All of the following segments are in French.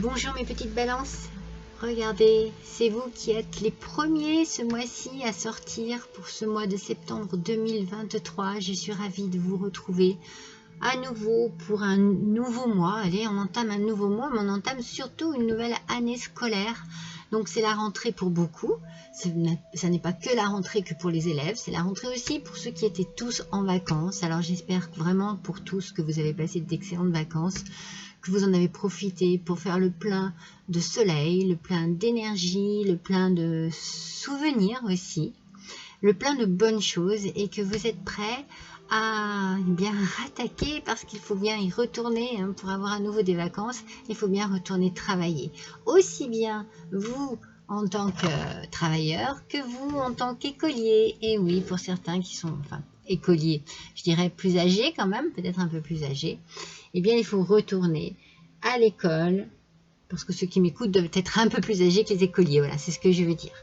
Bonjour mes petites balances, regardez, c'est vous qui êtes les premiers ce mois-ci à sortir pour ce mois de septembre 2023. Je suis ravie de vous retrouver à nouveau pour un nouveau mois. Allez, on entame un nouveau mois, mais on entame surtout une nouvelle année scolaire. Donc c'est la rentrée pour beaucoup. Ça n'est pas que la rentrée que pour les élèves, c'est la rentrée aussi pour ceux qui étaient tous en vacances. Alors j'espère vraiment pour tous que vous avez passé d'excellentes vacances, que vous en avez profité pour faire le plein de soleil, le plein d'énergie, le plein de souvenirs aussi, le plein de bonnes choses et que vous êtes prêts à bien rattaquer parce qu'il faut bien y retourner pour avoir à nouveau des vacances. Il faut bien retourner travailler. Aussi bien vous en tant que travailleur que vous en tant qu'écolier. Et oui, pour certains qui sont écoliers, je dirais plus âgés quand même, peut-être un peu plus âgés, eh bien il faut retourner à l'école parce que ceux qui m'écoutent doivent être un peu plus âgés que les écoliers. Voilà, c'est ce que je veux dire.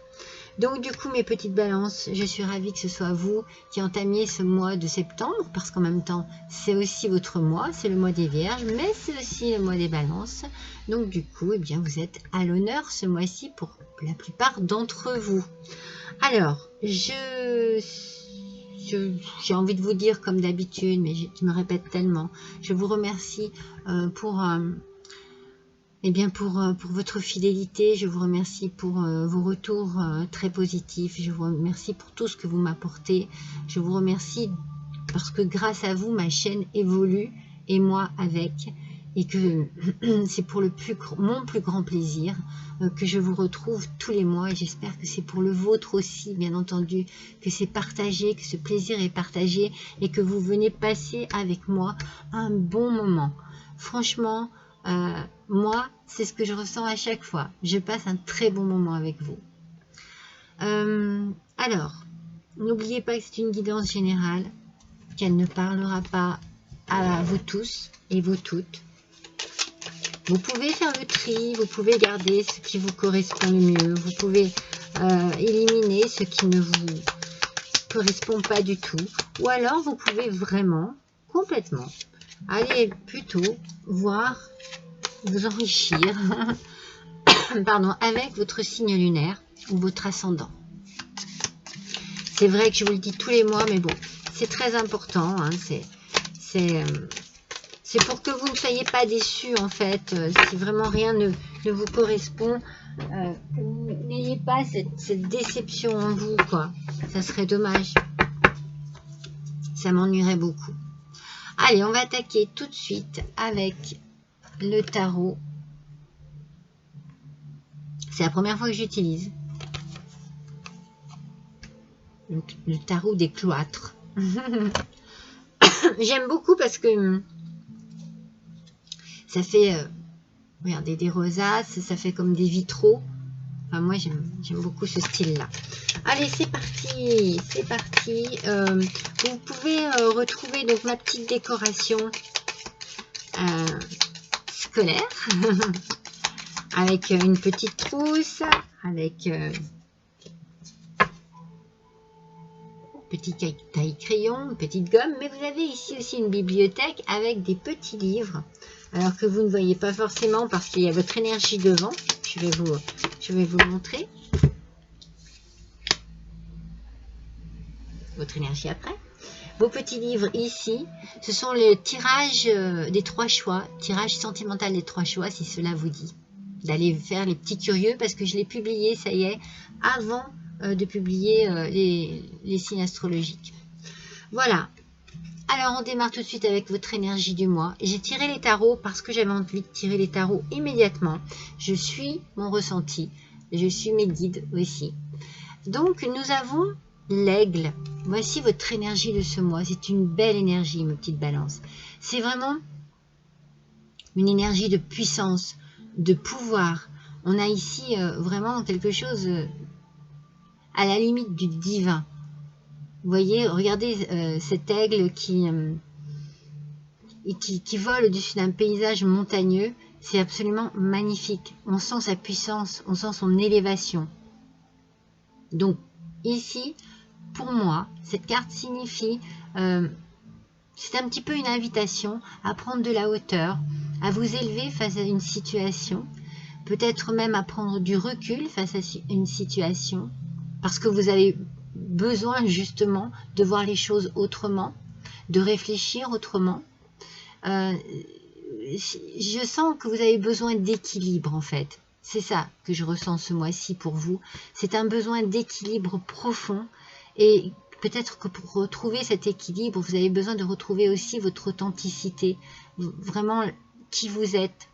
Donc du coup mes petites balances, je suis ravie que ce soit vous qui entamiez ce mois de septembre parce qu'en même temps c'est aussi votre mois, c'est le mois des vierges, mais c'est aussi le mois des balances. Donc du coup eh bien vous êtes à l'honneur ce mois-ci pour la plupart d'entre vous. Alors j'ai envie de vous dire comme d'habitude, mais je me répète tellement, je vous remercie pour votre fidélité, je vous remercie pour vos retours très positifs, je vous remercie pour tout ce que vous m'apportez, je vous remercie parce que grâce à vous, ma chaîne évolue et moi avec, et que c'est pour mon plus grand plaisir que je vous retrouve tous les mois et j'espère que c'est pour le vôtre aussi, bien entendu, que c'est partagé, que ce plaisir est partagé et que vous venez passer avec moi un bon moment. Franchement, moi, c'est ce que je ressens à chaque fois. Je passe un très bon moment avec vous. Alors, n'oubliez pas que c'est une guidance générale, qu'elle ne parlera pas à vous tous et vous toutes. Vous pouvez faire le tri, vous pouvez garder ce qui vous correspond le mieux, vous pouvez éliminer ce qui ne vous correspond pas du tout, ou alors vous pouvez vraiment, complètement, aller plutôt voir, vous enrichir pardon, avec votre signe lunaire ou votre ascendant. C'est vrai que je vous le dis tous les mois, mais bon, c'est très important, hein, c'est pour que vous ne soyez pas déçus en fait, si vraiment rien ne vous correspond, n'ayez pas cette déception en vous, quoi. Ça serait dommage, ça m'ennuierait beaucoup. Allez, on va attaquer tout de suite avec le tarot. C'est la première fois que j'utilise le tarot des cloîtres. J'aime beaucoup parce que ça fait, regardez, des rosaces, ça fait comme des vitraux. Enfin, moi, j'aime beaucoup ce style-là. Allez, c'est parti, c'est parti. Vous pouvez retrouver donc ma petite décoration scolaire avec une petite trousse, avec petit taille-crayon, une petite gomme, mais vous avez ici aussi une bibliothèque avec des petits livres, alors que vous ne voyez pas forcément parce qu'il y a votre énergie devant. Je vais vous montrer votre énergie après. Vos petits livres ici, ce sont les tirages des 3 choix, tirage sentimental des 3 choix, si cela vous dit d'aller faire les petits curieux, parce que je l'ai publié, ça y est, avant de publier les signes astrologiques. Voilà. Alors on démarre tout de suite avec votre énergie du mois. J'ai tiré les tarots parce que j'avais envie de tirer les tarots immédiatement. Je suis mon ressenti, je suis mes guides aussi. Donc nous avons l'aigle. Voici votre énergie de ce mois. C'est une belle énergie, mes petites balances. C'est vraiment une énergie de puissance, de pouvoir. On a ici vraiment quelque chose à la limite du divin. Vous voyez, regardez cet aigle qui vole au-dessus d'un paysage montagneux. C'est absolument magnifique. On sent sa puissance, on sent son élévation. Donc ici, pour moi, cette carte signifie, c'est un petit peu une invitation à prendre de la hauteur, à vous élever face à une situation, peut-être même à prendre du recul face à une situation, parce que vous avez besoin justement de voir les choses autrement, de réfléchir autrement. Je sens que vous avez besoin d'équilibre en fait. C'est ça que je ressens ce mois-ci pour vous. C'est un besoin d'équilibre profond et peut-être que pour retrouver cet équilibre, vous avez besoin de retrouver aussi votre authenticité, vraiment qui vous êtes,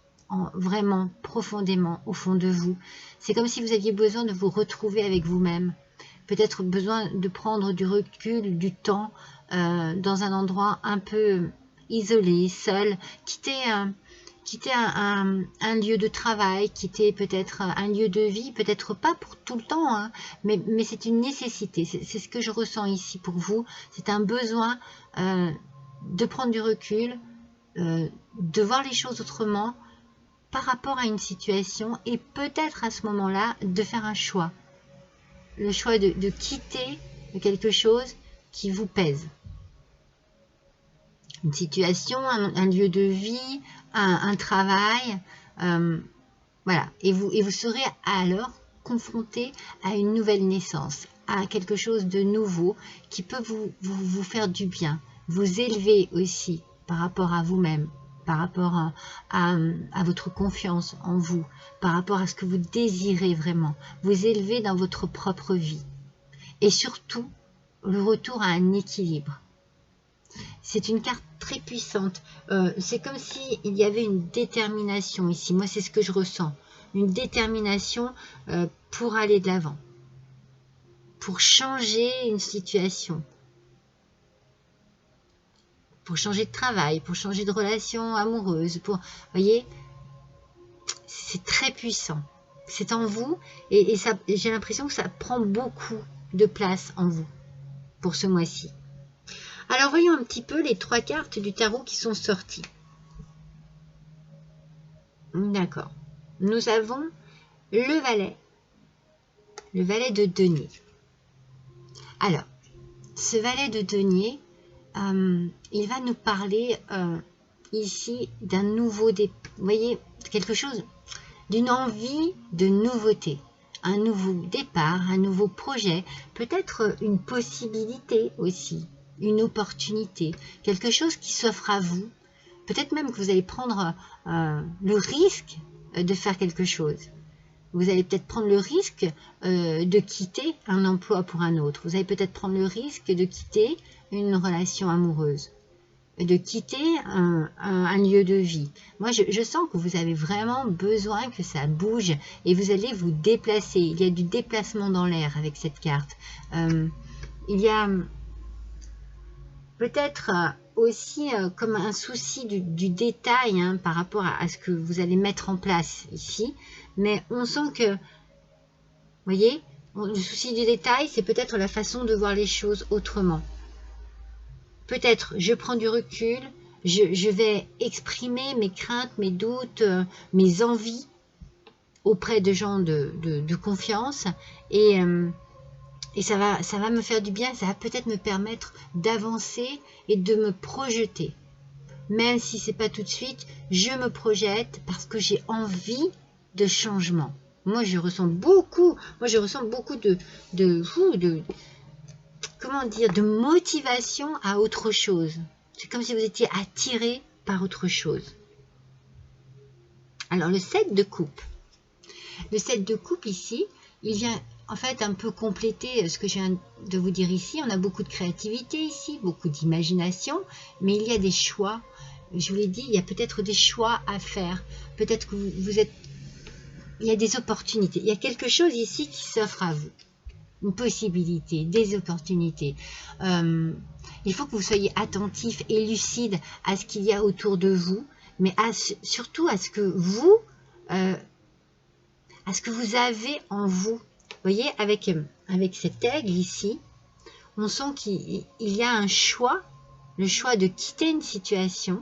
vraiment profondément au fond de vous. C'est comme si vous aviez besoin de vous retrouver avec vous-même. Peut-être besoin de prendre du recul, du temps, dans un endroit un peu isolé, seul, quitter un lieu de travail, quitter peut-être un lieu de vie, peut-être pas pour tout le temps, hein, mais c'est une nécessité, c'est ce que je ressens ici pour vous, c'est un besoin de prendre du recul, de voir les choses autrement par rapport à une situation et peut-être à ce moment-là de faire un choix, le choix de quitter quelque chose qui vous pèse. Une situation, un lieu de vie, un travail, voilà. Et vous serez alors confronté à une nouvelle naissance, à quelque chose de nouveau qui peut vous faire du bien, vous élever aussi par rapport à vous-même, par rapport à votre confiance en vous, par rapport à ce que vous désirez vraiment, vous élever dans votre propre vie. Et surtout, le retour à un équilibre. C'est une carte très puissante. C'est comme s'il y avait une détermination ici. Moi, c'est ce que je ressens. Une détermination pour aller de l'avant. Pour changer une situation. Pour changer de travail. Pour changer de relation amoureuse. Vous voyez, c'est très puissant. C'est en vous. Et j'ai l'impression que ça prend beaucoup de place en vous. Pour ce mois-ci. Alors, voyons un petit peu les 3 cartes du tarot qui sont sorties. D'accord. Nous avons le valet de denier. Alors, ce valet de denier, il va nous parler ici d'un nouveau départ. Vous voyez, quelque chose, d'une envie de nouveauté. Un nouveau départ, un nouveau projet, peut-être une possibilité aussi. Une opportunité, quelque chose qui s'offre à vous. Peut-être même que vous allez prendre le risque de faire quelque chose. Vous allez peut-être prendre le risque de quitter un emploi pour un autre. Vous allez peut-être prendre le risque de quitter une relation amoureuse, de quitter un lieu de vie. Moi, je sens que vous avez vraiment besoin que ça bouge et vous allez vous déplacer. Il y a du déplacement dans l'air avec cette carte. Il y a peut-être aussi comme un souci du détail hein, par rapport à ce que vous allez mettre en place ici. Mais on sent que, vous voyez, le souci du détail, c'est peut-être la façon de voir les choses autrement. Peut-être, je prends du recul, je vais exprimer mes craintes, mes doutes, mes envies auprès de gens de confiance et ça va me faire du bien, ça va peut-être me permettre d'avancer et de me projeter. Même si ce n'est pas tout de suite, je me projette parce que j'ai envie de changement. Moi, je ressens beaucoup comment dire, de motivation à autre chose. C'est comme si vous étiez attiré par autre chose. Alors, le 7 de coupe. Le 7 de coupe ici, il vient en fait un peu compléter ce que je viens de vous dire ici. On a beaucoup de créativité ici, beaucoup d'imagination, mais il y a des choix. Je vous l'ai dit, il y a peut-être des choix à faire. Peut-être que vous êtes... Il y a des opportunités. Il y a quelque chose ici qui s'offre à vous. Une possibilité, des opportunités. Il faut que vous soyez attentif et lucide à ce qu'il y a autour de vous, mais surtout à ce que vous avez en vous. Vous voyez, avec cet aigle ici, on sent qu'il y a un choix, le choix de quitter une situation.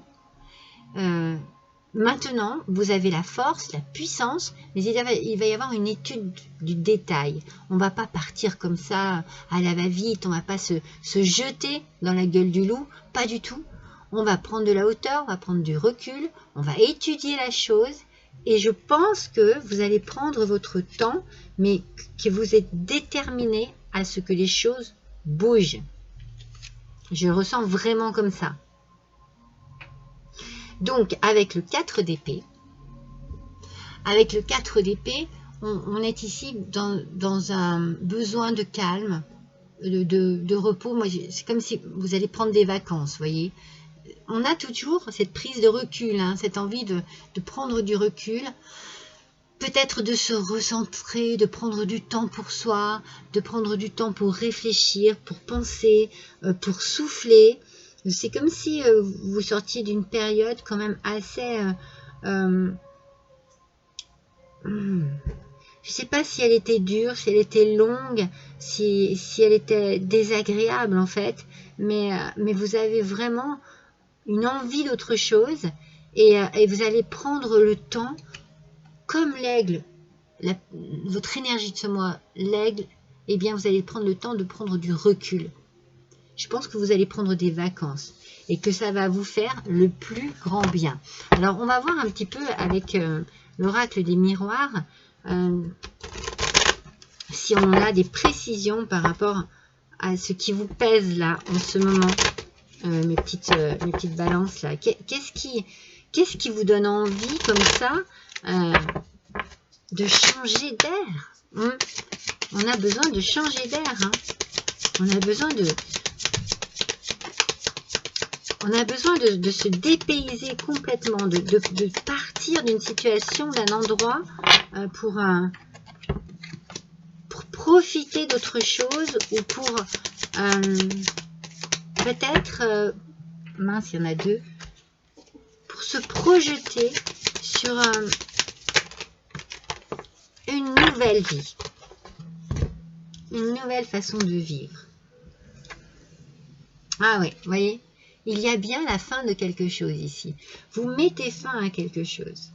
Maintenant, vous avez la force, la puissance, mais il va y avoir une étude du détail. On ne va pas partir comme ça à la va-vite, on ne va pas se jeter dans la gueule du loup, pas du tout. On va prendre de la hauteur, on va prendre du recul, on va étudier la chose Et je pense que vous allez prendre votre temps, mais que vous êtes déterminé à ce que les choses bougent. Je le ressens vraiment comme ça. Donc, avec le 4 d'épée, on est ici dans un besoin de calme, de repos. Moi, c'est comme si vous allez prendre des vacances, voyez. On a toujours cette prise de recul, hein, cette envie de prendre du recul, peut-être de se recentrer, de prendre du temps pour soi, de prendre du temps pour réfléchir, pour penser, pour souffler. C'est comme si vous sortiez d'une période quand même assez... je ne sais pas si elle était dure, si elle était longue, si elle était désagréable en fait, mais vous avez vraiment une envie d'autre chose et vous allez prendre le temps, comme l'aigle, votre énergie de ce mois, l'aigle, eh bien vous allez prendre le temps de prendre du recul. Je pense que vous allez prendre des vacances et que ça va vous faire le plus grand bien. Alors on va voir un petit peu avec l'oracle des miroirs, si on a des précisions par rapport à ce qui vous pèse là en ce moment, mes petites balances là. Qu'est-ce qui vous donne envie comme ça de changer d'air, hein? On a besoin de changer d'air, hein? On a besoin de se dépayser complètement, de partir d'une situation, d'un endroit pour profiter d'autre chose ou pour peut-être, mince, il y en a deux, pour se projeter sur une nouvelle vie, une nouvelle façon de vivre. Ah oui, vous voyez, il y a bien la fin de quelque chose ici. Vous mettez fin à quelque chose.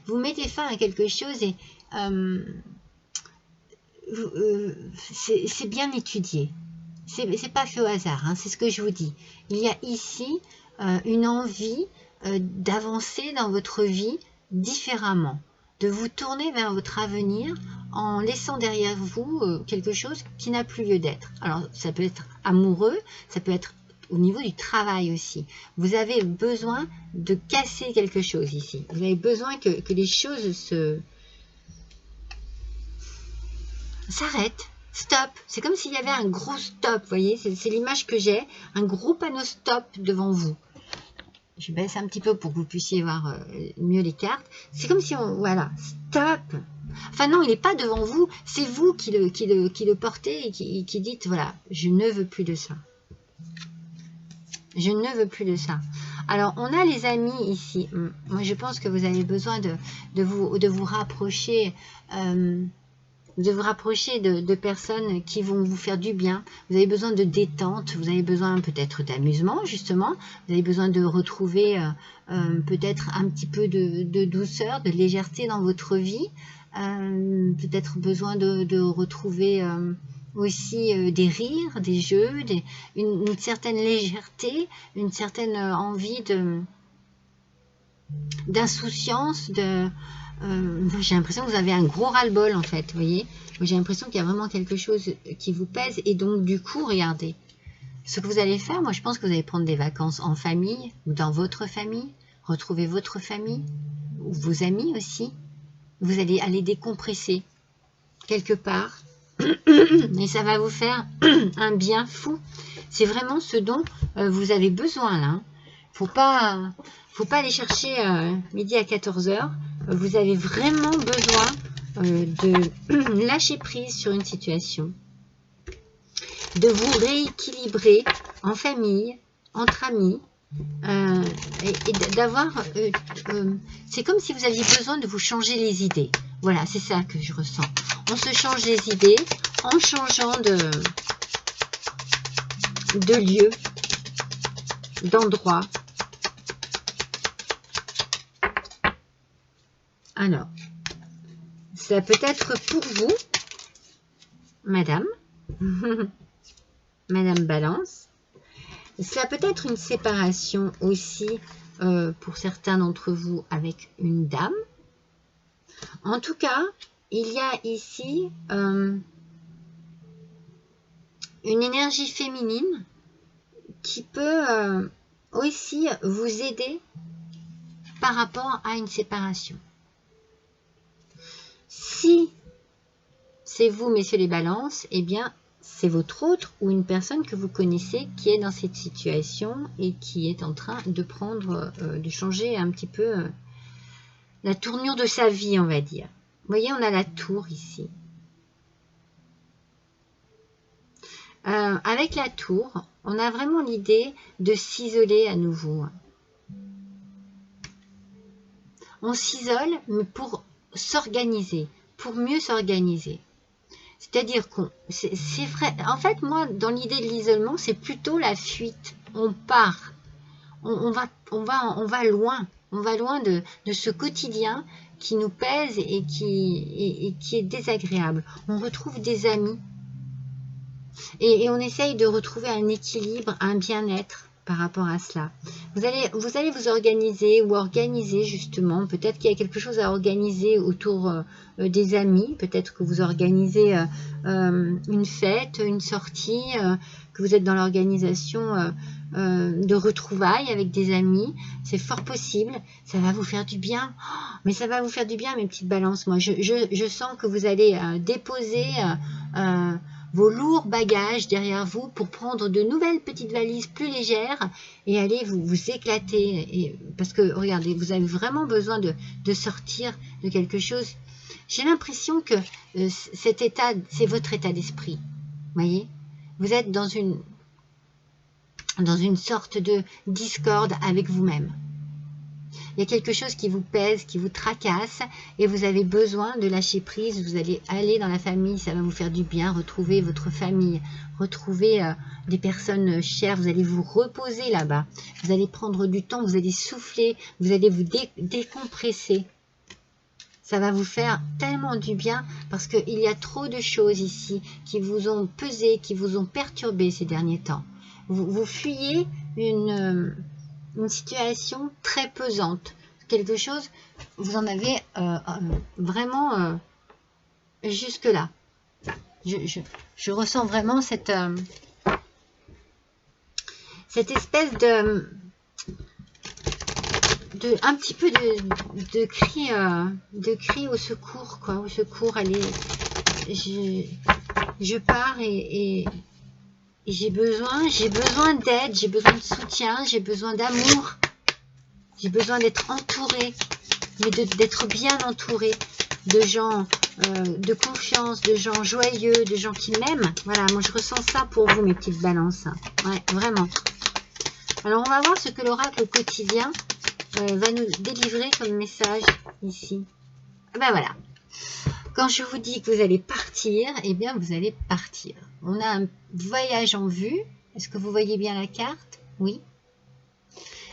Vous mettez fin à quelque chose et c'est bien étudié. C'est pas fait au hasard, hein, c'est ce que je vous dis. Il y a ici une envie d'avancer dans votre vie différemment, de vous tourner vers votre avenir en laissant derrière vous quelque chose qui n'a plus lieu d'être. Alors, ça peut être amoureux, ça peut être au niveau du travail aussi. Vous avez besoin de casser quelque chose ici. Vous avez besoin que les choses s'arrêtent. Stop. C'est comme s'il y avait un gros stop, vous voyez. C'est l'image que j'ai. Un gros panneau stop devant vous. Je baisse un petit peu pour que vous puissiez voir mieux les cartes. C'est comme si on... Voilà. Stop. Enfin non, il n'est pas devant vous. C'est vous qui le portez et qui dites, voilà, je ne veux plus de ça. Je ne veux plus de ça. Alors, on a les amis ici. Moi, je pense que vous avez besoin de vous rapprocher... de personnes qui vont vous faire du bien. Vous avez besoin de détente, vous avez besoin peut-être d'amusement, justement. Vous avez besoin de retrouver peut-être un petit peu de douceur, de légèreté dans votre vie. Peut-être besoin de retrouver aussi des rires, des jeux, une certaine légèreté, une certaine envie d'insouciance, j'ai l'impression que vous avez un gros ras-le-bol en fait, vous voyez. J'ai l'impression qu'il y a vraiment quelque chose qui vous pèse et donc du coup, regardez, ce que vous allez faire, moi je pense que vous allez prendre des vacances en famille ou dans votre famille, retrouver votre famille ou vos amis aussi. Vous allez aller décompresser quelque part et ça va vous faire un bien fou. C'est vraiment ce dont vous avez besoin là. Faut pas aller chercher midi à 14 h. Vous avez vraiment besoin de lâcher prise sur une situation, de vous rééquilibrer en famille, entre amis, et d'avoir... c'est comme si vous aviez besoin de vous changer les idées. Voilà, c'est ça que je ressens. On se change les idées en changeant de lieu, d'endroit. Alors, ça peut être pour vous, madame, madame Balance. Ça peut être une séparation aussi pour certains d'entre vous avec une dame. En tout cas, il y a ici une énergie féminine qui peut aussi vous aider par rapport à une séparation. Si c'est vous, messieurs les balances, eh bien, c'est votre autre ou une personne que vous connaissez qui est dans cette situation et qui est en train de prendre, de changer un petit peu la tournure de sa vie, on va dire. Vous voyez, on a la tour ici. Avec la tour, on a vraiment l'idée de s'isoler à nouveau. On s'isole, mais pour s'organiser, pour mieux s'organiser. C'est-à-dire qu'on, c'est vrai. En fait, moi, dans l'idée de l'isolement, c'est plutôt la fuite. On part, on va loin. On va loin de ce quotidien qui nous pèse et qui est désagréable. On retrouve des amis et on essaye de retrouver un équilibre, un bien-être par rapport à cela. Vous allez vous organiser ou organiser justement, peut-être qu'il y a quelque chose à organiser autour des amis, peut-être que vous organisez une fête, une sortie, que vous êtes dans l'organisation de retrouvailles avec des amis, c'est fort possible, ça va vous faire du bien, mais ça va vous faire du bien mes petites balances. Moi je sens que vous allez déposer vos lourds bagages derrière vous pour prendre de nouvelles petites valises plus légères et aller vous éclater. Parce que, regardez, vous avez vraiment besoin de sortir de quelque chose. J'ai l'impression que cet état, c'est votre état d'esprit. Vous voyez? Vous êtes dans une sorte de discorde avec vous-même. Il y a quelque chose qui vous pèse, qui vous tracasse et vous avez besoin de lâcher prise. Vous allez aller dans la famille, ça va vous faire du bien, retrouver votre famille, retrouver des personnes chères. Vous allez vous reposer là-bas. Vous allez prendre du temps, vous allez souffler, vous allez vous décompresser. Ça va vous faire tellement du bien parce qu'il y a trop de choses ici qui vous ont pesé, qui vous ont perturbé ces derniers temps. Vous fuyez une situation très pesante, quelque chose, vous en avez vraiment jusque là. Je ressens vraiment cette espèce de un petit peu de cri au secours, quoi, au secours. Allez, je pars et j'ai besoin d'aide, j'ai besoin de soutien, j'ai besoin d'amour, j'ai besoin d'être entourée, mais d'être bien entourée de gens de confiance, de gens joyeux, de gens qui m'aiment. Voilà, moi je ressens ça pour vous mes petites balances. Ouais, vraiment. Alors on va voir ce que l'oracle quotidien va nous délivrer comme message ici. Ben voilà. Quand je vous dis que vous allez partir, eh bien vous allez partir. On a un voyage en vue. Est-ce que vous voyez bien la carte? Oui.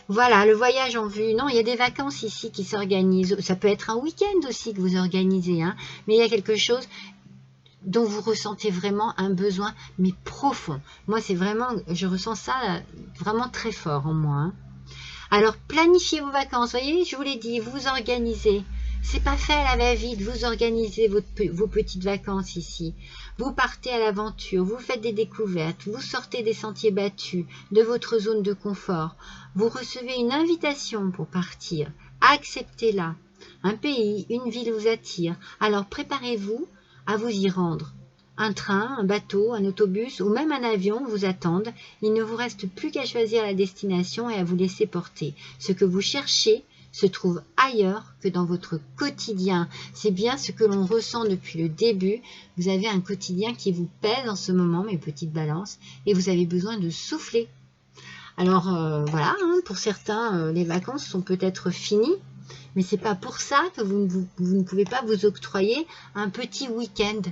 Voilà, le voyage en vue. Non, il y a des vacances ici qui s'organisent. Ça peut être un week-end aussi que vous organisez. Hein, mais il y a quelque chose dont vous ressentez vraiment un besoin, mais profond. Moi, c'est vraiment, je ressens ça vraiment très fort en moi. Hein. Alors, planifiez vos vacances. Vous voyez, je vous l'ai dit, vous organisez. C'est pas fait à la va-vite, vous organisez vos petites vacances ici. Vous partez à l'aventure, vous faites des découvertes, vous sortez des sentiers battus, de votre zone de confort. Vous recevez une invitation pour partir. Acceptez-la. Un pays, une ville vous attire. Alors préparez-vous à vous y rendre. Un train, un bateau, un autobus ou même un avion vous attendent. Il ne vous reste plus qu'à choisir la destination et à vous laisser porter. Ce que vous cherchez se trouve ailleurs que dans votre quotidien. C'est bien ce que l'on ressent depuis le début. Vous avez un quotidien qui vous pèse en ce moment, mes petites balances, et vous avez besoin de souffler. Alors voilà, hein, pour certains, les vacances sont peut-être finies, mais c'est pas pour ça que vous ne pouvez pas vous octroyer un petit week-end.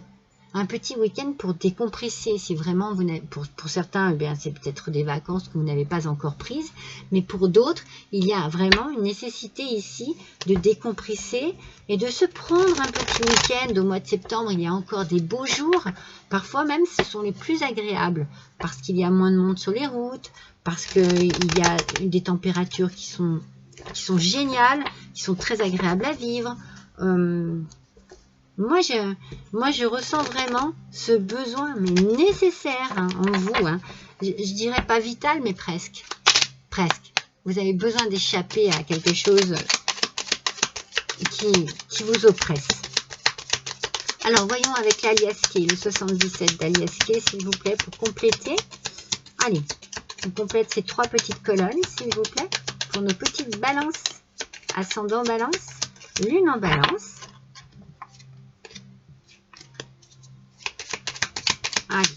Un petit week-end pour décompresser, si vraiment vous n'avez, pour certains, eh c'est peut-être des vacances que vous n'avez pas encore prises, mais pour d'autres, il y a vraiment une nécessité ici de décompresser et de se prendre un petit week-end. Au mois de septembre, il y a encore des beaux jours, parfois même ce sont les plus agréables, parce qu'il y a moins de monde sur les routes, parce qu'il y a des températures qui sont géniales, qui sont très agréables à vivre. Moi, je ressens vraiment ce besoin, mais nécessaire hein, en vous. Hein. Je dirais pas vital, mais presque. Presque. Vous avez besoin d'échapper à quelque chose qui vous oppresse. Alors, voyons avec l'alias Key, le 77 d'alias Key, s'il vous plaît, pour compléter. Allez, on complète ces 3 petites colonnes, s'il vous plaît, pour nos petites balances. Ascendant balance, lune en balance. Allez,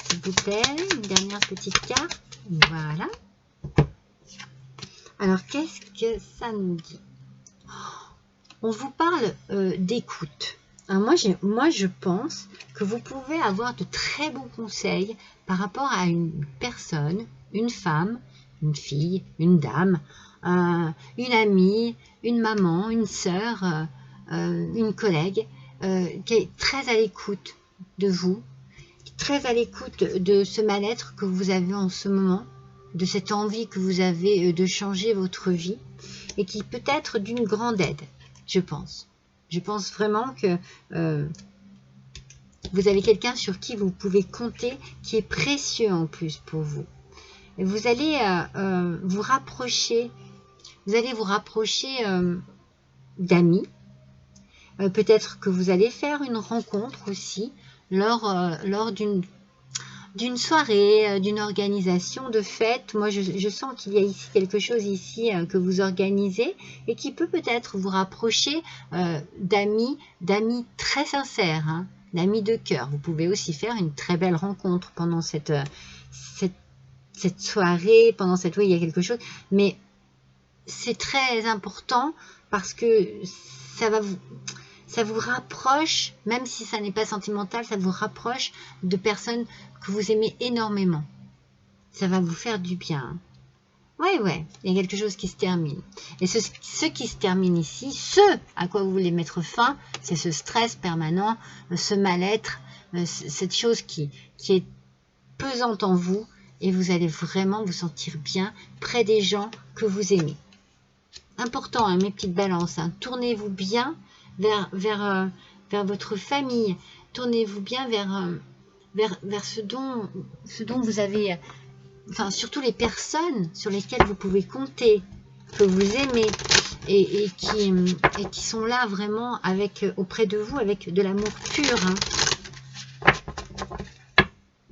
s'il vous plaît, une dernière petite carte. Voilà. Alors, qu'est-ce que ça nous dit? On vous parle d'écoute. Moi, je pense que vous pouvez avoir de très bons conseils par rapport à une personne, une femme, une fille, une dame, une amie, une maman, une sœur, une collègue qui est très à l'écoute de vous, très à l'écoute de ce mal-être que vous avez en ce moment, de cette envie que vous avez de changer votre vie et qui peut être d'une grande aide, je pense. Je pense vraiment que vous avez quelqu'un sur qui vous pouvez compter, qui est précieux en plus pour vous. Et vous allez vous rapprocher d'amis. Peut-être que vous allez faire une rencontre aussi lors d'une soirée, d'une organisation de fête. Moi, je sens qu'il y a ici quelque chose ici que vous organisez et qui peut peut-être vous rapprocher d'amis très sincères, hein, d'amis de cœur. Vous pouvez aussi faire une très belle rencontre pendant cette soirée, pendant cette... Oui, il y a quelque chose, mais c'est très important parce que ça vous rapproche, même si ça n'est pas sentimental, ça vous rapproche de personnes que vous aimez énormément. Ça va vous faire du bien. Ouais, il y a quelque chose qui se termine. Et ce qui se termine ici, ce à quoi vous voulez mettre fin, c'est ce stress permanent, ce mal-être, cette chose qui est pesante en vous, et vous allez vraiment vous sentir bien près des gens que vous aimez. Important, hein, mes petites balances, hein, tournez-vous bien vers votre famille, tournez-vous bien vers ce dont vous avez, enfin surtout les personnes sur lesquelles vous pouvez compter, que vous aimez et qui sont là vraiment auprès de vous avec de l'amour pur.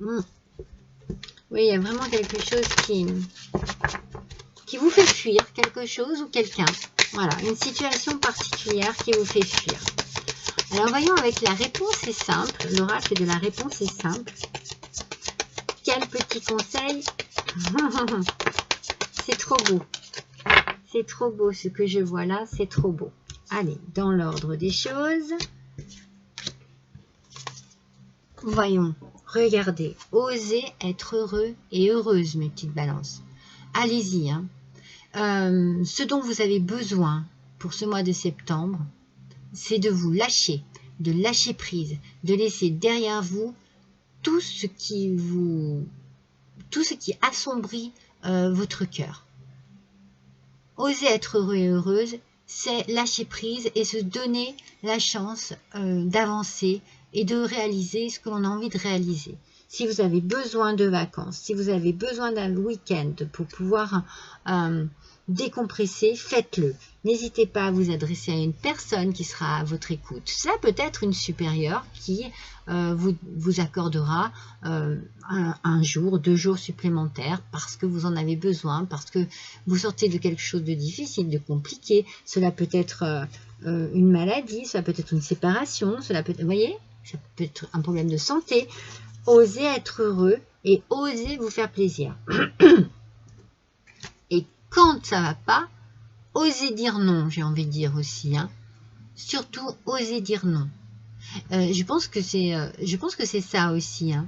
Hein. Oui, il y a vraiment quelque chose qui vous fait fuir, quelque chose ou quelqu'un. Voilà, une situation particulière qui vous fait fuir. Alors, voyons avec la réponse est simple. L'oracle de la réponse est simple. Quel petit conseil. C'est trop beau. C'est trop beau ce que je vois là. C'est trop beau. Allez, dans l'ordre des choses. Voyons. Regardez. Osez être heureux et heureuse, mes petites balances. Allez-y. Hein. Ce dont vous avez besoin pour ce mois de septembre, c'est de vous lâcher, de lâcher prise, de laisser derrière vous tout ce qui assombrit votre cœur. Oser être heureux et heureuse, c'est lâcher prise et se donner la chance d'avancer et de réaliser ce que l'on a envie de réaliser. Si vous avez besoin de vacances, si vous avez besoin d'un week-end pour pouvoir décompresser, faites-le. N'hésitez pas à vous adresser à une personne qui sera à votre écoute. Ça peut être une supérieure qui vous accordera un jour, 2 jours supplémentaires parce que vous en avez besoin, parce que vous sortez de quelque chose de difficile, de compliqué. Cela peut être une maladie, cela peut être une séparation, cela peut être, vous voyez, ça peut être un problème de santé. Osez être heureux et osez vous faire plaisir. Et quand ça va pas, osez dire non, j'ai envie de dire aussi. Hein. Surtout, osez dire non. Je pense que c'est ça aussi. Hein.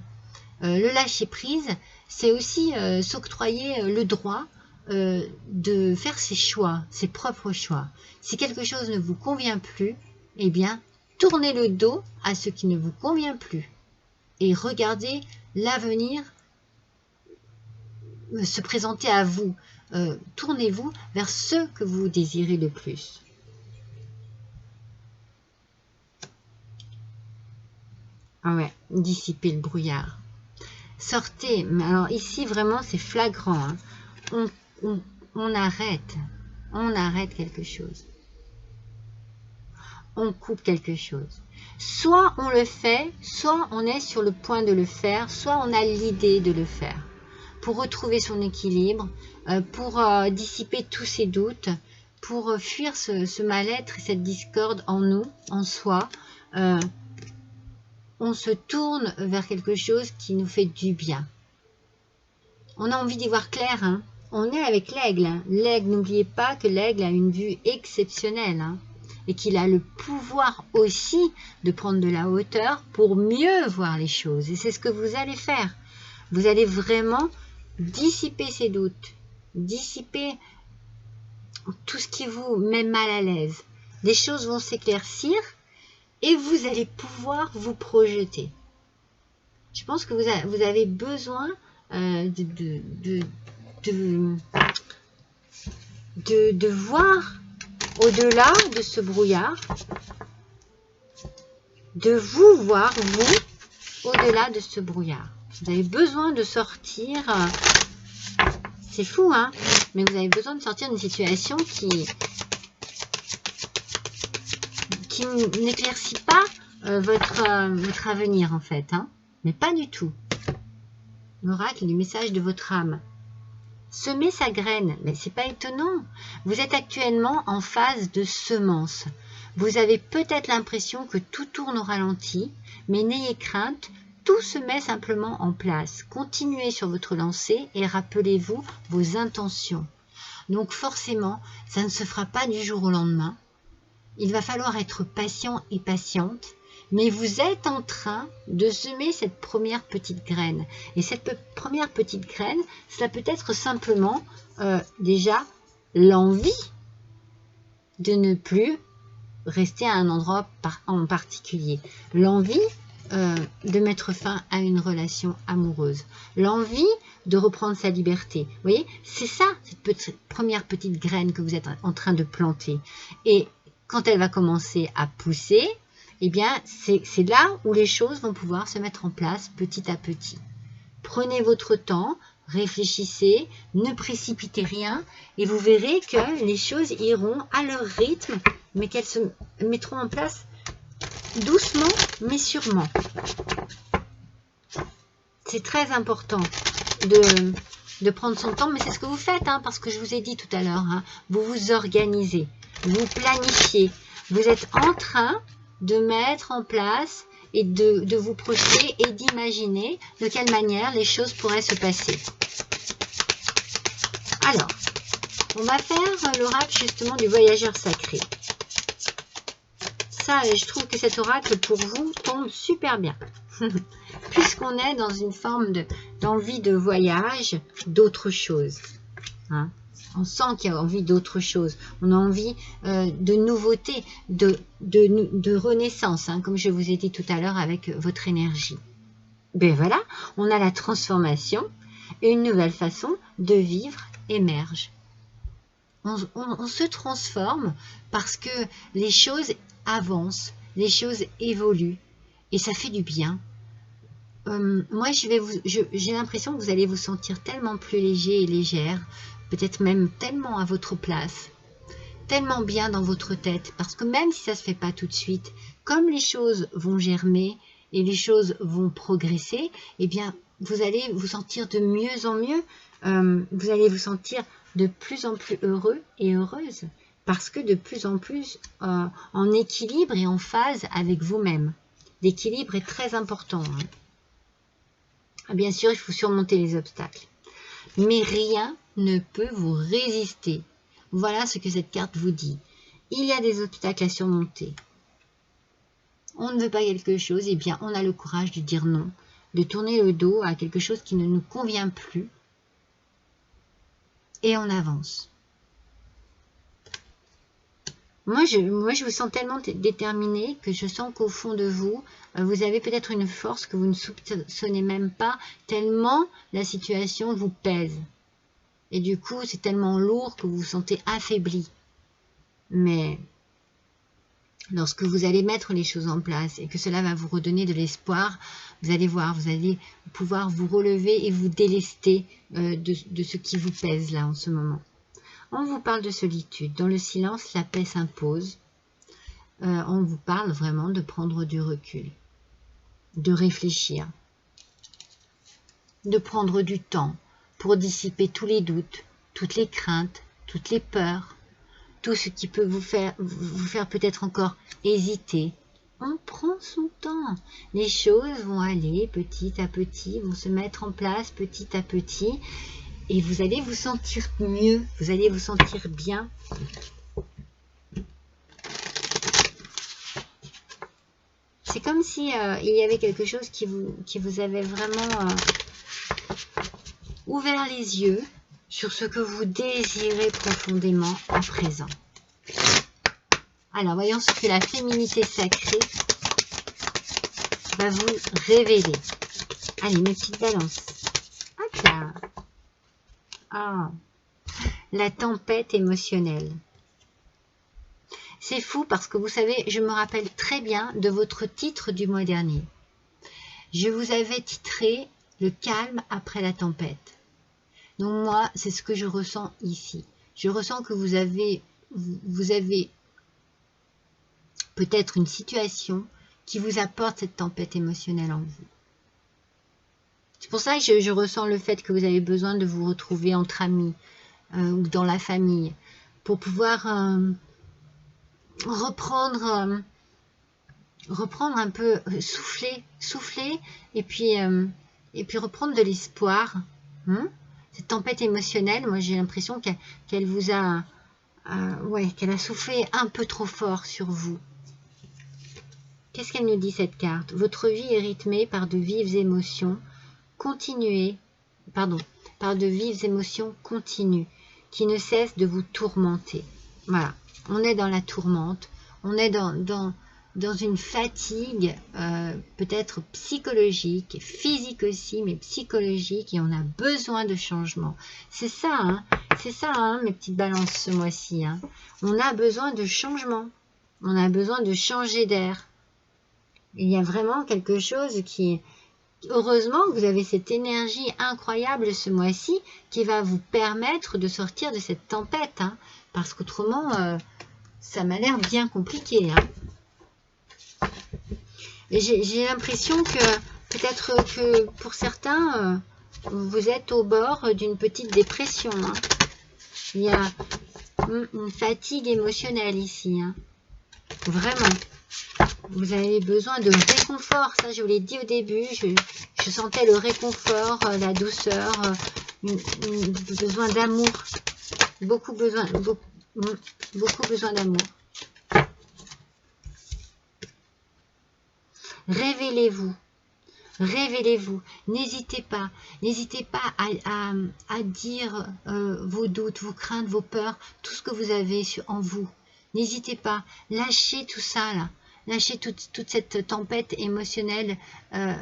Le lâcher prise, c'est aussi s'octroyer le droit de faire ses choix, ses propres choix. Si quelque chose ne vous convient plus, eh bien, tournez le dos à ce qui ne vous convient plus. Et regardez l'avenir se présenter à vous. Tournez-vous vers ce que vous désirez le plus. Ah ouais, dissiper le brouillard. Sortez. Mais alors ici, vraiment, c'est flagrant. Hein. On, on arrête. On arrête quelque chose. On coupe quelque chose. Soit on le fait, soit on est sur le point de le faire, soit on a l'idée de le faire. Pour retrouver son équilibre, pour dissiper tous ses doutes, pour fuir ce mal-être et cette discorde en nous, en soi, on se tourne vers quelque chose qui nous fait du bien. On a envie d'y voir clair, hein. On est avec l'aigle. Hein. L'aigle, n'oubliez pas que l'aigle a une vue exceptionnelle, hein, et qu'il a le pouvoir aussi de prendre de la hauteur pour mieux voir les choses. Et c'est ce que vous allez faire. Vous allez vraiment dissiper ces doutes, dissiper tout ce qui vous met mal à l'aise. Les choses vont s'éclaircir et vous allez pouvoir vous projeter. Je pense que vous avez besoin de voir au-delà de ce brouillard, de vous voir, vous, au-delà de ce brouillard. Vous avez besoin de sortir, c'est fou, hein, mais vous avez besoin de sortir d'une situation qui n'éclaircit pas votre avenir, en fait, hein, mais pas du tout. L'oracle du message de votre âme. Semer sa graine, mais c'est pas étonnant. Vous êtes actuellement en phase de semence. Vous avez peut-être l'impression que tout tourne au ralenti, mais n'ayez crainte, tout se met simplement en place. Continuez sur votre lancée et rappelez-vous vos intentions. Donc forcément, ça ne se fera pas du jour au lendemain. Il va falloir être patient et patiente, mais vous êtes en train de semer cette première petite graine. Et cette première petite graine, cela peut être simplement déjà l'envie de ne plus rester à un endroit en particulier. L'envie de mettre fin à une relation amoureuse. L'envie de reprendre sa liberté. Vous voyez, c'est ça, cette première petite graine que vous êtes en train de planter. Et quand elle va commencer à pousser, eh bien, c'est là où les choses vont pouvoir se mettre en place petit à petit. Prenez votre temps, réfléchissez, ne précipitez rien et vous verrez que les choses iront à leur rythme, mais qu'elles se mettront en place doucement, mais sûrement. C'est très important de prendre son temps, mais c'est ce que vous faites, hein, parce que je vous ai dit tout à l'heure, hein, vous vous organisez, vous planifiez, vous êtes en train de mettre en place et de vous projeter et d'imaginer de quelle manière les choses pourraient se passer. Alors, on va faire l'oracle justement du voyageur sacré. Ça, je trouve que cet oracle pour vous tombe super bien. Puisqu'on est dans une forme d'envie de voyage, d'autre chose. Hein? On sent qu'il y a envie d'autre chose. On a envie de nouveauté, de renaissance, hein, comme je vous ai dit tout à l'heure avec votre énergie. Ben voilà, on a la transformation et une nouvelle façon de vivre émerge. On se transforme parce que les choses avancent, les choses évoluent et ça fait du bien. Moi, j'ai l'impression que vous allez vous sentir tellement plus léger et légère, peut-être même tellement à votre place, tellement bien dans votre tête, parce que même si ça ne se fait pas tout de suite, comme les choses vont germer et les choses vont progresser, eh bien, vous allez vous sentir de mieux en mieux, vous allez vous sentir de plus en plus heureux et heureuse, parce que de plus en plus en équilibre et en phase avec vous-même. L'équilibre est très important, hein. Bien sûr, il faut surmonter les obstacles. Mais rien ne peut vous résister. Voilà ce que cette carte vous dit. Il y a des obstacles à surmonter. On ne veut pas quelque chose, eh bien, on a le courage de dire non, de tourner le dos à quelque chose qui ne nous convient plus. Et on avance. Moi, je vous sens tellement déterminé que je sens qu'au fond de vous, vous avez peut-être une force que vous ne soupçonnez même pas, tellement la situation vous pèse. Et du coup, c'est tellement lourd que vous vous sentez affaibli. Mais lorsque vous allez mettre les choses en place et que cela va vous redonner de l'espoir, vous allez voir, vous allez pouvoir vous relever et vous délester de ce qui vous pèse là en ce moment. On vous parle de solitude. Dans le silence, la paix s'impose. On vous parle vraiment de prendre du recul, de réfléchir, de prendre du temps pour dissiper tous les doutes, toutes les craintes, toutes les peurs, tout ce qui peut vous faire peut-être encore hésiter. On prend son temps. Les choses vont aller petit à petit, vont se mettre en place petit à petit et vous allez vous sentir mieux, vous allez vous sentir bien. C'est comme si il y avait quelque chose qui vous avait vraiment ouvert les yeux sur ce que vous désirez profondément à présent. Alors, voyons ce que la féminité sacrée va vous révéler. Allez, mes petites balances. Hop là. Ah, la tempête émotionnelle. C'est fou parce que vous savez, je me rappelle très bien de votre titre du mois dernier. Je vous avais titré « Le calme après la tempête ». Donc moi, c'est ce que je ressens ici. Je ressens que vous avez peut-être une situation qui vous apporte cette tempête émotionnelle en vous. C'est pour ça que je ressens le fait que vous avez besoin de vous retrouver entre amis ou dans la famille pour pouvoir reprendre un peu, souffler et puis reprendre de l'espoir. Cette tempête émotionnelle, moi j'ai l'impression qu'elle vous a, qu'elle a soufflé un peu trop fort sur vous. Qu'est-ce qu'elle nous dit cette carte? Votre vie est rythmée par de vives émotions continues qui ne cessent de vous tourmenter. Voilà, on est dans la tourmente, on est dans une fatigue peut-être psychologique, physique aussi, mais psychologique, et on a besoin de changement. C'est ça, mes petites balances ce mois-ci. On a besoin de changement, on a besoin de changer d'air. Il y a vraiment quelque chose qui... Heureusement que vous avez cette énergie incroyable ce mois-ci qui va vous permettre de sortir de cette tempête, parce qu'autrement, ça m'a l'air bien compliqué. J'ai l'impression que peut-être que pour certains, vous êtes au bord d'une petite dépression. Il y a une fatigue émotionnelle ici. Vraiment. Vous avez besoin de réconfort, ça je vous l'ai dit au début, je sentais le réconfort, la douceur, besoin d'amour, beaucoup besoin d'amour. Révélez-vous, n'hésitez pas à dire vos doutes, vos craintes, vos peurs, tout ce que vous avez en vous. N'hésitez pas, lâchez tout ça là. Lâchez toute cette tempête émotionnelle,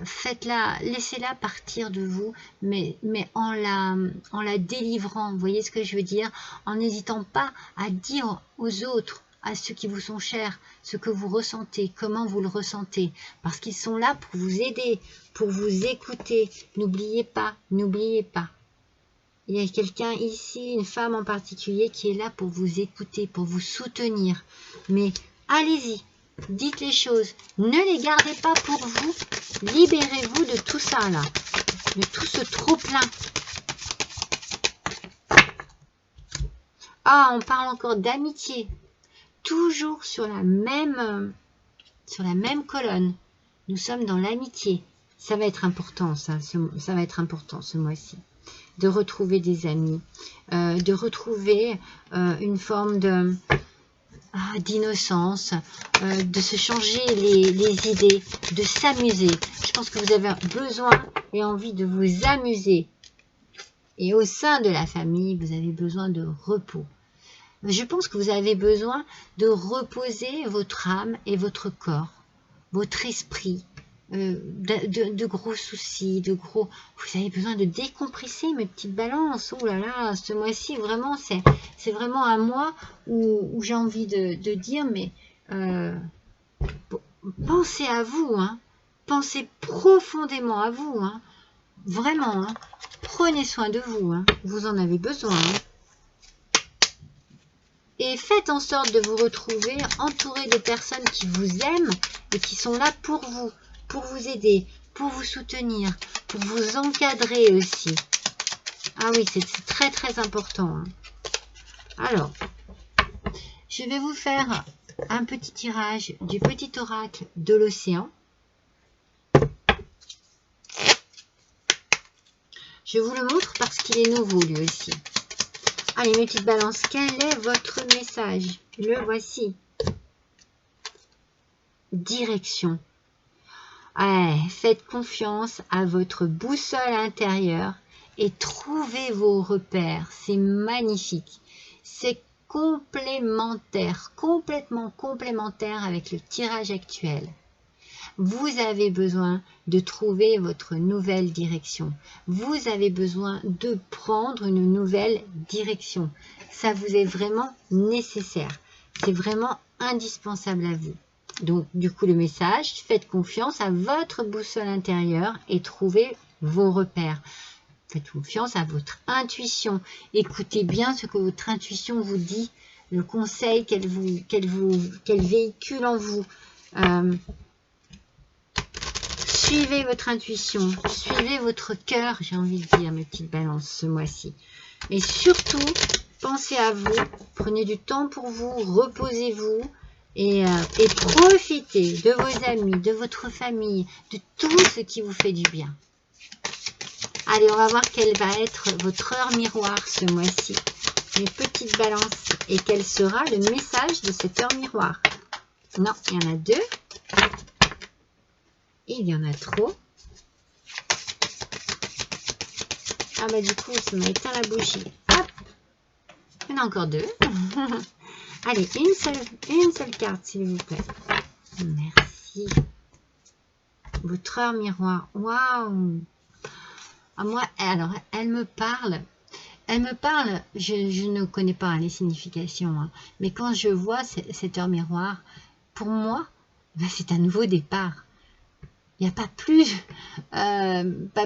faites-la, laissez-la partir de vous, mais en la délivrant, vous voyez ce que je veux dire, en n'hésitant pas à dire aux autres, à ceux qui vous sont chers, ce que vous ressentez, comment vous le ressentez, parce qu'ils sont là pour vous aider, pour vous écouter. N'oubliez pas. Il y a quelqu'un ici, une femme en particulier, qui est là pour vous écouter, pour vous soutenir. Mais allez-y. Dites les choses, ne les gardez pas pour vous, libérez-vous de tout ça là, de tout ce trop-plein. Ah, on parle encore d'amitié, toujours sur la même colonne. Nous sommes dans l'amitié. Ça va être important, ça va être important ce mois-ci. De retrouver des amis, de retrouver une forme d'innocence, de se changer les idées, de s'amuser. Je pense que vous avez besoin et envie de vous amuser. Et au sein de la famille, vous avez besoin de repos. Je pense que vous avez besoin de reposer votre âme et votre corps, votre esprit, de gros soucis, vous avez besoin de décompresser, mes petites balances. Oh là là, ce mois-ci, vraiment, c'est vraiment un mois où j'ai envie de dire, mais Pensez à vous, hein. Pensez profondément à vous, hein. Vraiment, hein. Prenez soin de vous, hein. Vous en avez besoin, hein. Et faites en sorte de vous retrouver entouré de personnes qui vous aiment et qui sont là pour vous aider, pour vous soutenir, pour vous encadrer aussi. Ah oui, c'est très très important, hein. Alors, je vais vous faire un petit tirage du petit oracle de l'océan. Je vous le montre parce qu'il est nouveau lui aussi. Allez, mes petites balances, quel est votre message? Le voici. Direction. Faites confiance à votre boussole intérieure et trouvez vos repères. C'est magnifique. C'est complémentaire, complètement complémentaire avec le tirage actuel. Vous avez besoin de trouver votre nouvelle direction. Vous avez besoin de prendre une nouvelle direction. Ça vous est vraiment nécessaire. C'est vraiment indispensable à vous. Donc, du coup, le message, faites confiance à votre boussole intérieure et trouvez vos repères. Faites confiance à votre intuition. Écoutez bien ce que votre intuition vous dit, le conseil qu'elle véhicule en vous. Suivez votre intuition, suivez votre cœur, j'ai envie de dire, mes petites balances, ce mois-ci. Et surtout, pensez à vous, prenez du temps pour vous, reposez-vous et profitez de vos amis, de votre famille, de tout ce qui vous fait du bien. Allez, on va voir quelle va être votre heure miroir ce mois-ci, mes petites balances, et quel sera le message de cette heure miroir. Non, il y en a deux. Il y en a trop. Ah bah du coup, ça m'a éteint la bougie. Hop, il y en a encore deux. Allez, une seule carte, s'il vous plaît. Merci. Votre heure miroir. Waouh. Ah, moi, alors, elle me parle. Elle me parle, je ne connais pas les significations, hein, mais quand je vois cette heure miroir, pour moi, ben, c'est un nouveau départ. Il n'y a pas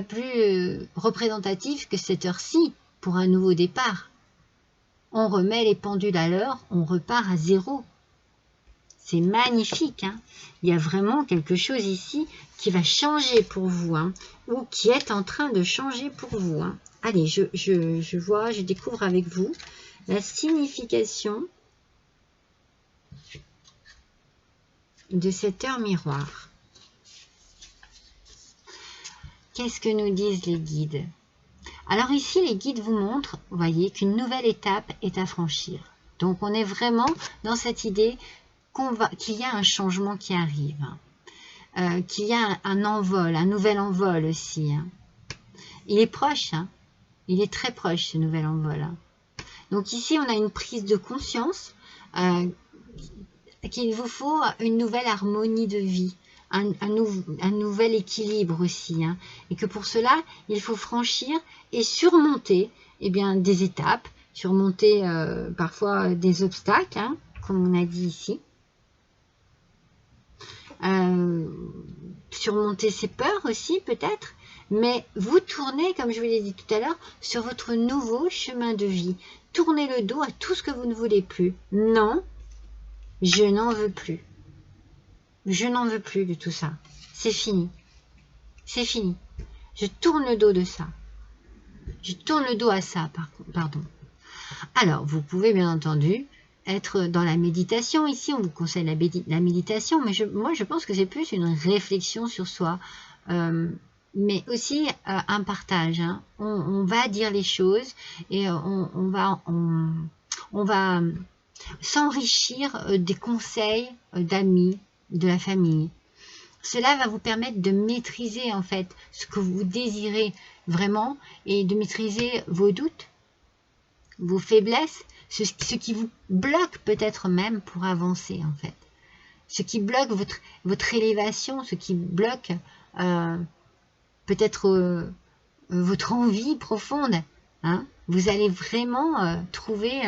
plus représentatif que cette heure-ci pour un nouveau départ. On remet les pendules à l'heure, on repart à zéro. C'est magnifique, hein. Il y a vraiment quelque chose ici qui va changer pour vous, hein, ou qui est en train de changer pour vous, hein. Allez, je découvre avec vous la signification de cette heure miroir. Qu'est-ce que nous disent les guides? Alors ici, les guides vous montrent, vous voyez, qu'une nouvelle étape est à franchir. Donc, on est vraiment dans cette idée qu'il y a un changement qui arrive, qu'il y a un envol, un nouvel envol aussi, hein. Il est proche, hein. Il est très proche, ce nouvel envol, hein. Donc ici, on a une prise de conscience qu'il vous faut une nouvelle harmonie de vie. Un nouvel équilibre aussi, hein, et que pour cela, il faut franchir et surmonter des étapes, surmonter parfois des obstacles, hein, comme on a dit ici, surmonter ses peurs aussi peut-être, mais vous tournez, comme je vous l'ai dit tout à l'heure, sur votre nouveau chemin de vie. Tournez le dos à tout ce que vous ne voulez plus. Non, je n'en veux plus. Je n'en veux plus de tout ça. C'est fini. C'est fini. Je tourne le dos de ça. Je tourne le dos à ça, pardon. Alors, vous pouvez bien entendu être dans la méditation. Ici, on vous conseille la méditation, mais moi, je pense que c'est plus une réflexion sur soi, mais aussi un partage, hein. On va dire les choses et on va s'enrichir des conseils d'amis, de la famille. Cela va vous permettre de maîtriser en fait ce que vous désirez vraiment et de maîtriser vos doutes, vos faiblesses, ce qui vous bloque peut-être même pour avancer en fait. Ce qui bloque votre élévation, ce qui bloque peut-être votre envie profonde, hein. Vous allez vraiment trouver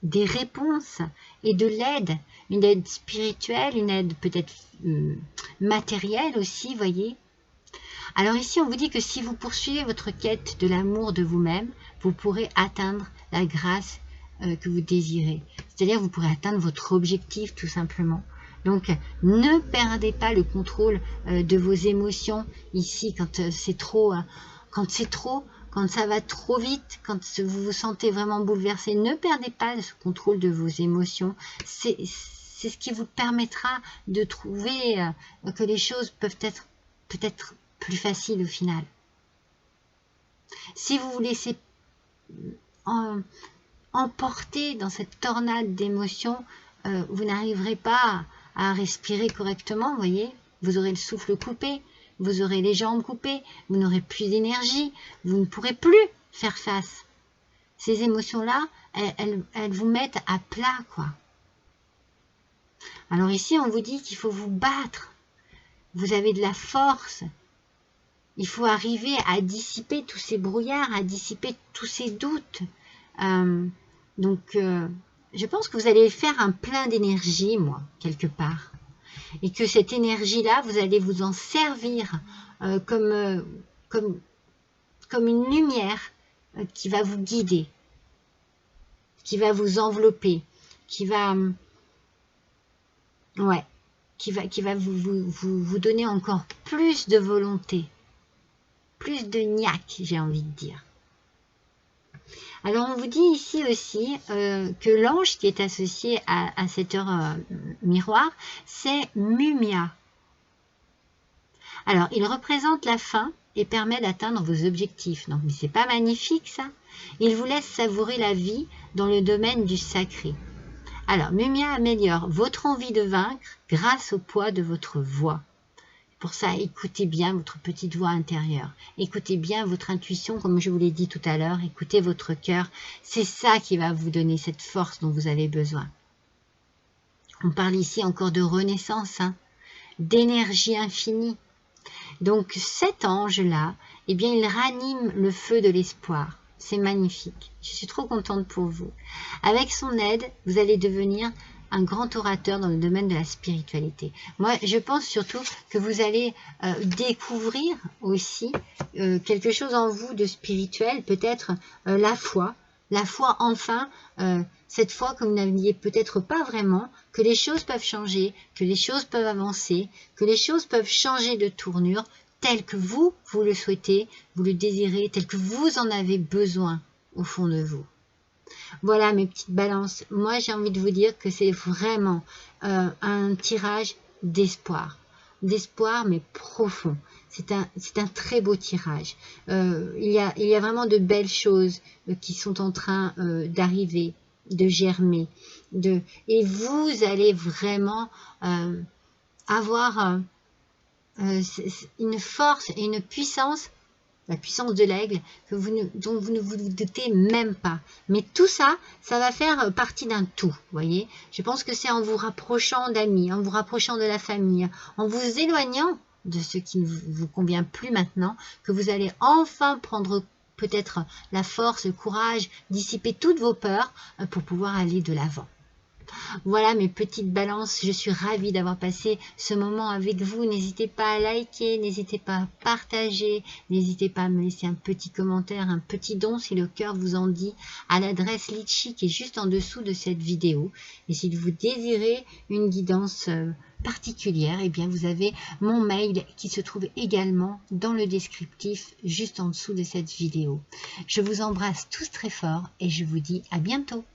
des réponses et de l'aide, une aide spirituelle, une aide peut-être matérielle aussi, voyez. Alors ici, on vous dit que si vous poursuivez votre quête de l'amour de vous-même, vous pourrez atteindre la grâce que vous désirez. C'est-à-dire, vous pourrez atteindre votre objectif tout simplement. Donc, ne perdez pas le contrôle de vos émotions ici quand c'est trop, quand ça va trop vite, quand vous vous sentez vraiment bouleversé. Ne perdez pas ce contrôle de vos émotions. C'est ce qui vous permettra de trouver que les choses peuvent être peut-être plus faciles au final. Si vous vous laissez emporter dans cette tornade d'émotions, vous n'arriverez pas à respirer correctement, vous voyez. Vous aurez le souffle coupé, vous aurez les jambes coupées, vous n'aurez plus d'énergie, vous ne pourrez plus faire face. Ces émotions-là, elles vous mettent à plat, quoi. Alors ici, on vous dit qu'il faut vous battre. Vous avez de la force. Il faut arriver à dissiper tous ces brouillards, à dissiper tous ces doutes. Je pense que vous allez faire un plein d'énergie, moi, quelque part. Et que cette énergie-là, vous allez vous en servir comme une lumière qui va vous guider, qui va vous envelopper, qui va vous donner encore plus de volonté, plus de niaque, j'ai envie de dire. Alors, on vous dit ici aussi que l'ange qui est associé à cette heure miroir, c'est Mumia. Alors, il représente la fin et permet d'atteindre vos objectifs. Donc, mais c'est pas magnifique, ça? Il vous laisse savourer la vie dans le domaine du sacré. Alors, Mumia améliore votre envie de vaincre grâce au poids de votre voix. Pour ça, écoutez bien votre petite voix intérieure. Écoutez bien votre intuition, comme je vous l'ai dit tout à l'heure. Écoutez votre cœur. C'est ça qui va vous donner cette force dont vous avez besoin. On parle ici encore de renaissance, d'énergie infinie. Donc cet ange-là, eh bien, il ranime le feu de l'espoir. C'est magnifique. Je suis trop contente pour vous. Avec son aide, vous allez devenir un grand orateur dans le domaine de la spiritualité. Moi, je pense surtout que vous allez découvrir aussi quelque chose en vous de spirituel, peut-être la foi enfin, cette foi que vous n'aviez peut-être pas vraiment, que les choses peuvent changer, que les choses peuvent avancer, que les choses peuvent changer de tournure, tel que vous le souhaitez, vous le désirez, tel que vous en avez besoin au fond de vous. Voilà mes petites balances. Moi, j'ai envie de vous dire que c'est vraiment un tirage d'espoir. D'espoir, mais profond. C'est un très beau tirage. Il y a vraiment de belles choses qui sont en train d'arriver, de germer. Et vous allez vraiment avoir une force et une puissance, la puissance de l'aigle, dont vous ne vous doutez même pas. Mais tout ça, ça va faire partie d'un tout, voyez. Je pense que c'est en vous rapprochant d'amis, en vous rapprochant de la famille, en vous éloignant de ce qui ne vous convient plus maintenant, que vous allez enfin prendre peut-être la force, le courage, dissiper toutes vos peurs pour pouvoir aller de l'avant. Voilà mes petites balances, je suis ravie d'avoir passé ce moment avec vous. N'hésitez pas à liker, n'hésitez pas à partager, n'hésitez pas à me laisser un petit commentaire, un petit don si le cœur vous en dit, à l'adresse Litchi qui est juste en dessous de cette vidéo. Et si vous désirez une guidance particulière, eh bien vous avez mon mail qui se trouve également dans le descriptif juste en dessous de cette vidéo. Je vous embrasse tous très fort et je vous dis à bientôt.